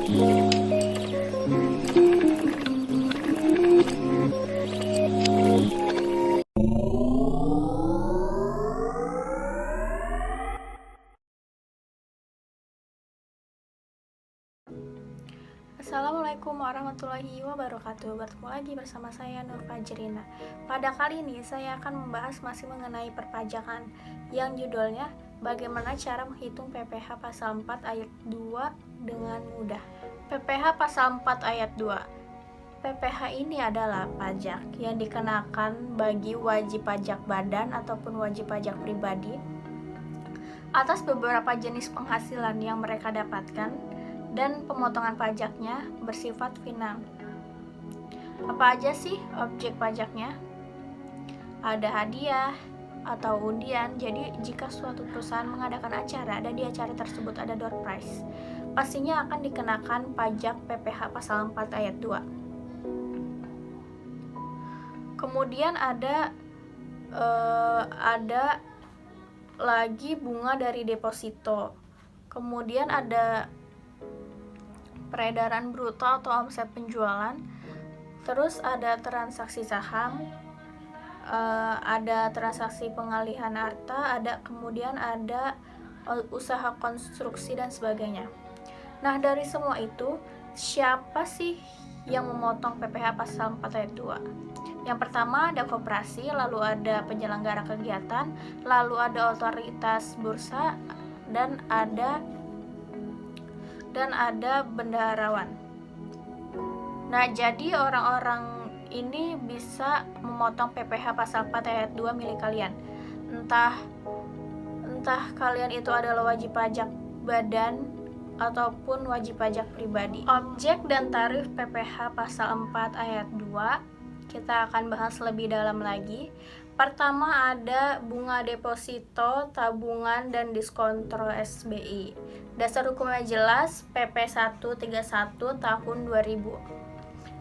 Assalamualaikum warahmatullahi wabarakatuh. Bertemu lagi bersama saya Nur Fajrina. Pada kali ini saya akan membahas masih mengenai perpajakan yang judulnya bagaimana cara menghitung PPh pasal 4 ayat 2 dengan mudah. PPh pasal 4 ayat 2. PPh ini adalah pajak yang dikenakan bagi wajib pajak badan ataupun wajib pajak pribadi atas beberapa jenis penghasilan yang mereka dapatkan, dan pemotongan pajaknya bersifat final. Apa aja sih objek pajaknya? Ada hadiah atau undian. Jadi jika suatu perusahaan mengadakan acara dan di acara tersebut ada door prize, pastinya akan dikenakan pajak PPh pasal 4 ayat 2. Kemudian ada lagi bunga dari deposito. Kemudian ada peredaran bruto atau omset penjualan, terus ada transaksi saham, ada transaksi pengalihan harta, kemudian ada usaha konstruksi dan sebagainya. Nah, dari semua itu siapa sih yang memotong PPh pasal 4 ayat 2? Yang pertama ada koperasi, lalu ada penyelenggara kegiatan, lalu ada otoritas bursa, dan ada bendaharawan. Nah, jadi orang-orang ini bisa memotong PPh pasal 4 ayat 2 milik kalian. Entah kalian itu adalah wajib pajak badan ataupun wajib pajak pribadi. Objek dan tarif PPh pasal 4 ayat 2 kita akan bahas lebih dalam lagi. Pertama ada bunga deposito, tabungan, dan diskontro SBI. Dasar hukumnya jelas, PP 131 tahun 2000.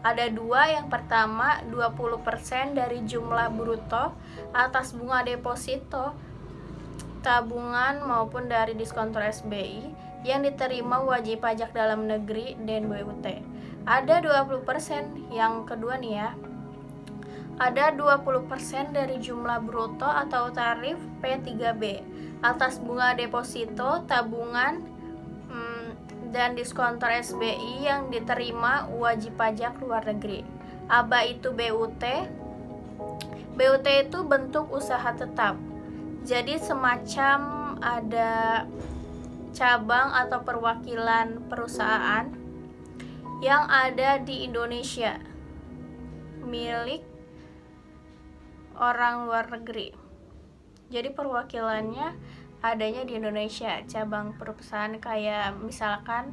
Ada dua, yang pertama 20% dari jumlah bruto atas bunga deposito, tabungan maupun dari diskontro SBI yang diterima wajib pajak dalam negeri dan BUT. Ada 20%, yang kedua nih ya. Ada 20% dari jumlah bruto atau tarif P3B atas bunga deposito, tabungan, dan diskontor SBI yang diterima wajib pajak luar negeri. Aba itu BUT. BUT itu bentuk usaha tetap. Jadi semacam ada cabang atau perwakilan perusahaan yang ada di Indonesia milik orang luar negeri. Jadi perwakilannya adanya di Indonesia, cabang perusahaan kayak misalkan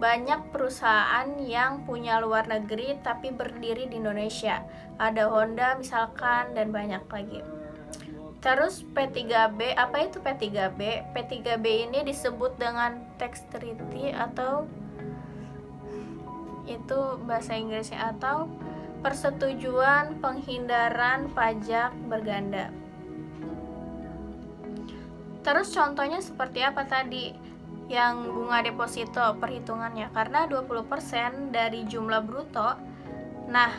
banyak perusahaan yang punya luar negeri tapi berdiri di Indonesia. Ada Honda misalkan dan banyak lagi. Terus P3B, apa itu P3B? P3B ini disebut dengan tax treaty atau itu bahasa Inggrisnya, atau persetujuan penghindaran pajak berganda. Terus contohnya seperti apa tadi? Yang bunga deposito perhitungannya, karena 20% dari jumlah bruto. Nah,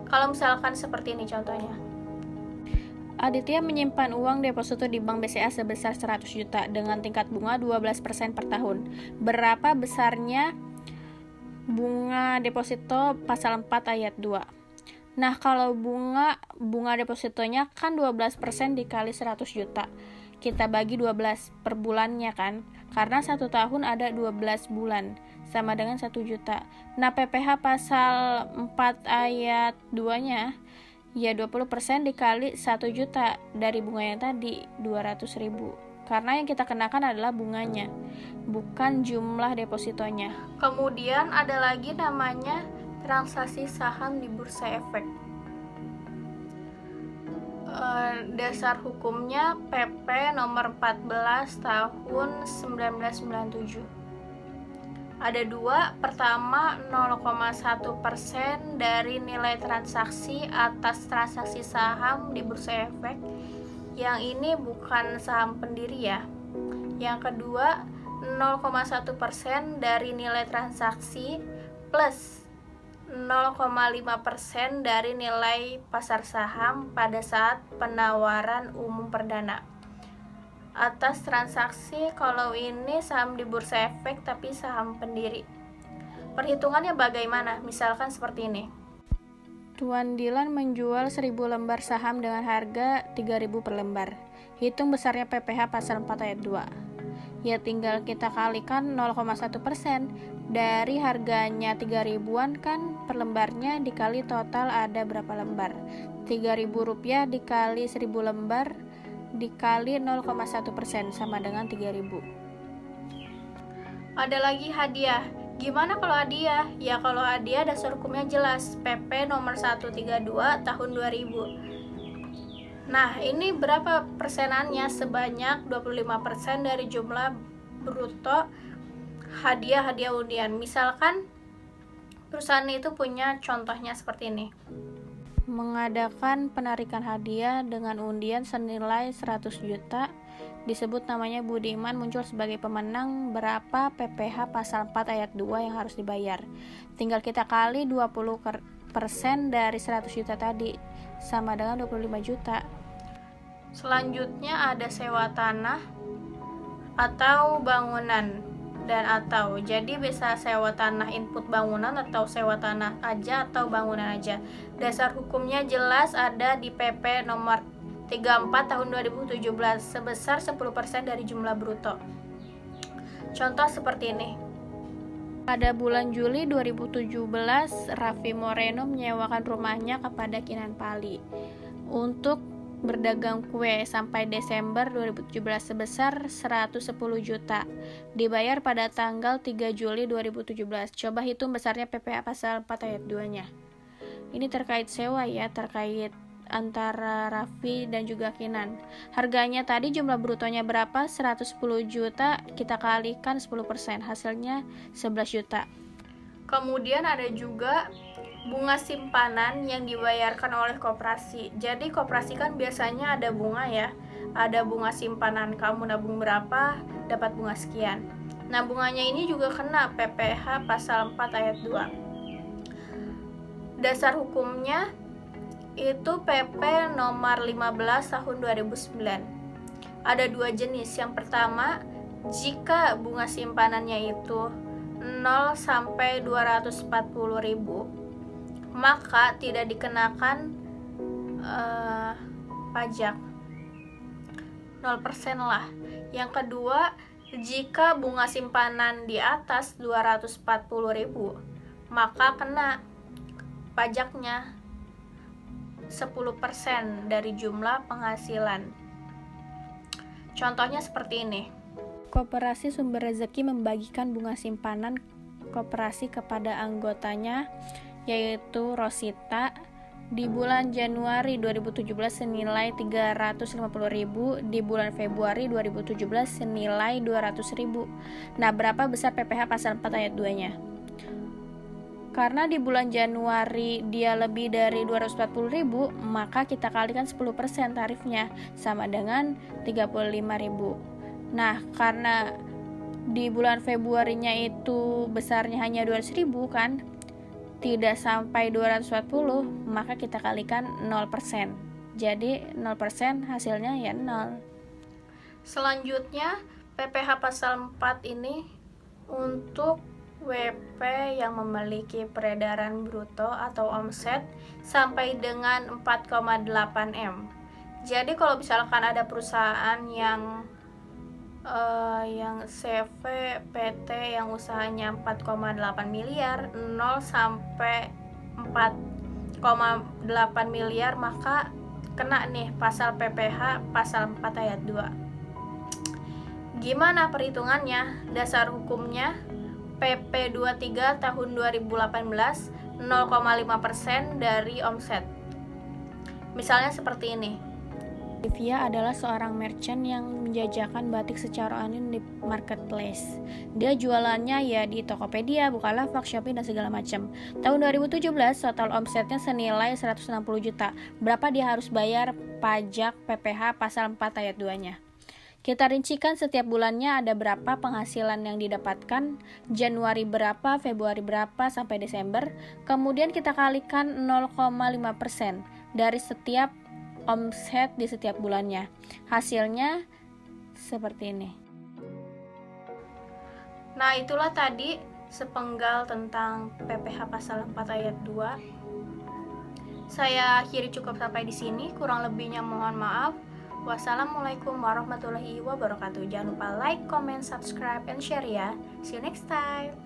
kalau misalkan seperti ini contohnya. Aditya menyimpan uang deposito di Bank BCA sebesar 100 juta dengan tingkat bunga 12% per tahun. Berapa besarnya bunga deposito pasal 4 ayat 2? Nah, kalau bunga depositonya kan 12% dikali 100 juta. Kita bagi 12 per bulannya kan. Karena 1 tahun ada 12 bulan, sama dengan 1 juta. Nah, PPh pasal 4 ayat 2-nya ya 20% dikali 1 juta dari bunga yang tadi 200.000. Karena yang kita kenakan adalah bunganya, bukan jumlah depositonya. Kemudian ada lagi namanya transaksi saham di Bursa Efek. Dasar hukumnya PP nomor 14 tahun 1997. Ada dua. Pertama, 0,1% dari nilai transaksi atas transaksi saham di Bursa Efek. Yang ini bukan saham pendiri ya. Yang kedua, 0,1% dari nilai transaksi plus 0,5% dari nilai pasar saham pada saat penawaran umum perdana. Atas transaksi kalau ini saham di bursa efek tapi saham pendiri. Perhitungannya bagaimana? Misalkan seperti ini. Tuan Dilan menjual 1000 lembar saham dengan harga 3.000 per lembar. Hitung besarnya PPh pasal 4 ayat 2. Ya tinggal kita kalikan 0,1% dari harganya 3.000-an kan per lembarnya dikali total ada berapa lembar. 3.000 rupiah dikali 1.000 lembar dikali 0,1% sama dengan 3.000. Ada lagi hadiah. Gimana kalau hadiah? Ya kalau hadiah dasar hukumnya jelas, PP nomor 132 tahun 2000. Nah, ini berapa persenannya? Sebanyak 25% dari jumlah bruto hadiah undian. Misalkan perusahaan itu punya contohnya seperti ini. Mengadakan penarikan hadiah dengan undian senilai 100 juta. Disebut namanya Budiman, muncul sebagai pemenang. Berapa PPh pasal 4 ayat 2 yang harus dibayar? Tinggal kita kali 20% dari 100 juta tadi, sama dengan 25 juta. Selanjutnya ada sewa tanah atau bangunan dan atau. Jadi bisa sewa tanah input bangunan atau sewa tanah aja atau bangunan aja. Dasar hukumnya jelas ada di PP nomor 34 tahun 2017 sebesar 10% dari jumlah bruto. Contoh seperti ini. Pada bulan Juli 2017, Raffi Moreno menyewakan rumahnya kepada Kinan Pali untuk berdagang kue sampai Desember 2017 sebesar 110 juta. Dibayar pada tanggal 3 Juli 2017. Coba hitung besarnya PPh pasal 4 ayat 2-nya. Ini terkait sewa ya, terkait antara Raffi dan juga Kinan. Harganya tadi jumlah brutonya berapa? 110 juta, kita kalikan 10%, hasilnya 11 juta. Kemudian ada juga bunga simpanan yang dibayarkan oleh koperasi. Jadi koperasi kan biasanya ada bunga ya. Ada bunga simpanan, kamu nabung berapa, dapat bunga sekian. Nah, bunganya ini juga kena PPh pasal 4 ayat 2. Dasar hukumnya itu PP nomor 15 tahun 2009. Ada dua jenis. Yang pertama, jika bunga simpanannya itu 0 sampai 240 ribu, maka tidak dikenakan pajak 0% lah. Yang kedua, jika bunga simpanan di atas 240 ribu, maka kena pajaknya 10% dari jumlah penghasilan. Contohnya seperti ini. Koperasi Sumber Rezeki membagikan bunga simpanan koperasi kepada anggotanya, yaitu Rosita, di bulan Januari 2017 senilai 350.000, di bulan Februari 2017 senilai 200.000. Nah, berapa besar PPh pasal 4 ayat 2-nya? Karena di bulan Januari dia lebih dari 240.000, maka kita kalikan 10% tarifnya, sama dengan 35.000. Nah, karena di bulan Februarinya itu besarnya hanya 200.000 kan, tidak sampai 240, maka kita kalikan 0%. Jadi 0% hasilnya ya 0. Selanjutnya, PPh pasal 4 ini untuk WP yang memiliki peredaran bruto atau omset sampai dengan 4,8 M. Jadi kalau misalkan ada perusahaan yang CV PT yang usahanya 4,8 miliar, 0 sampai 4,8 miliar, maka kena nih pasal PPh pasal 4 ayat 2. Gimana perhitungannya? Dasar hukumnya PP 23 tahun 2018, 0,5% dari omset. Misalnya seperti ini. Livia adalah seorang merchant yang menjajakan batik secara online di marketplace. Dia jualannya ya di Tokopedia, Bukalapak, Shopee, dan segala macam. Tahun 2017 total omsetnya senilai 160 juta. Berapa dia harus bayar pajak PPh pasal 4 ayat 2-nya? Kita rincikan setiap bulannya ada berapa penghasilan yang didapatkan, Januari berapa, Februari berapa, sampai Desember. Kemudian kita kalikan 0,5% dari setiap omset di setiap bulannya. Hasilnya seperti ini. Nah, itulah tadi sepenggal tentang PPh pasal 4 ayat 2. Saya akhiri cukup sampai di sini, kurang lebihnya mohon maaf. Wassalamualaikum warahmatullahi wabarakatuh. Jangan lupa like, comment, subscribe, and share ya. See you next time.